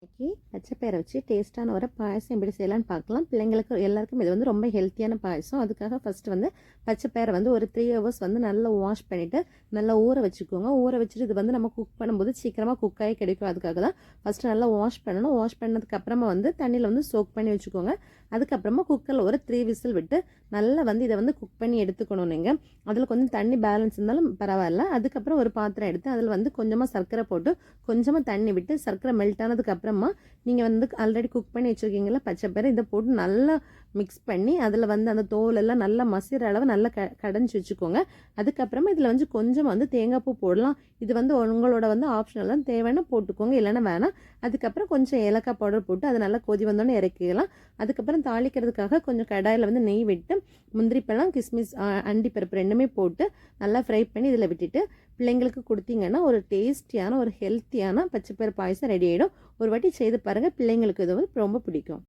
இன்னைக்கு பச்சைப்பயிரை வச்சு டேஸ்ட்டான ஒரு பாயசம் எப்படி செய்யலாம்னு பார்க்கலாம். பிள்ளைங்களுக்கு எல்லாருக்கும் இது வந்து ரொம்ப ஹெல்த்தியான பாயசம். அதுக்காக ஃபஸ்ட்டு வந்து பச்சைப்பயிரை வந்து ஒரு 3 ஹவர்ஸ் வந்து நல்லா வாஷ் பண்ணிவிட்டு நல்லா ஊற வச்சுக்கோங்க. ஊற வச்சுட்டு இது வந்து நம்ம குக் பண்ணும்போது சீக்கிரமாக குக் ஆகி கிடைக்கும். அதுக்காக தான் ஃபஸ்ட்டு நல்லா வாஷ் பண்ணணும். வாஷ் பண்ணதுக்கப்புறமா வந்து தண்ணியில் வந்து சோக் பண்ணி வச்சுக்கோங்க. அதுக்கப்புறமா குக்கரில் ஒரு 3 விசில் விட்டு நல்லா வந்து இதை வந்து குக் பண்ணி எடுத்துக்கணும். நீங்கள் அதில் கொஞ்சம் தண்ணி பேலன்ஸ் இருந்தாலும் பரவாயில்ல. அதுக்கப்புறம் ஒரு பாத்திரம் எடுத்து அதில் வந்து கொஞ்சமாக சர்க்கரை போட்டு கொஞ்சமாக தண்ணி விட்டு சர்க்கரை மெல்ட் ஆனதுக்கப்புறமா நீங்கள் வந்து ஆல்ரெடி குக் பண்ணி வச்சுருக்கீங்களா பச்சைப்பயிறு, இதை போட்டு நல்லா மிக்ஸ் பண்ணி அதில் வந்து அந்த தோலெல்லாம் நல்லா மசிற அளவு நல்லா கடைஞ்சி வச்சுக்கோங்க. அதுக்கப்புறமா இதில் வந்து கொஞ்சம் வந்து தேங்காய் பூ போடலாம். இது வந்து உங்களோட வந்து ஆப்ஷனல் தான், தேவைன்னா போட்டுக்கோங்க, இல்லைன்னா வேணாம். அதுக்கப்புறம் கொஞ்சம் ஏலக்காய் பவுடர் போட்டு அதை நல்லா கொதி வந்தோடனே இறக்கிக்கலாம். அதுக்கப்புறம் தாளிக்கிறதுக்காக கொஞ்சம் கடாயில் வந்து நெய் விட்டு முந்திரி பழம், கிஸ்மிஸ், அண்டிப்பருப்பு ரெண்டுமே போட்டு நல்லா ஃப்ரை பண்ணி இதில் விட்டுட்டு பிள்ளைங்களுக்கு கொடுத்தீங்கன்னா ஒரு டேஸ்டியான ஒரு ஹெல்த்தியான பச்சைப்பயிறு பாயசம் ரெடி ஆகிடும். ஒரு வாட்டி செய்து பாருங்கள், பிள்ளைங்களுக்கு இது வந்து ரொம்ப பிடிக்கும்.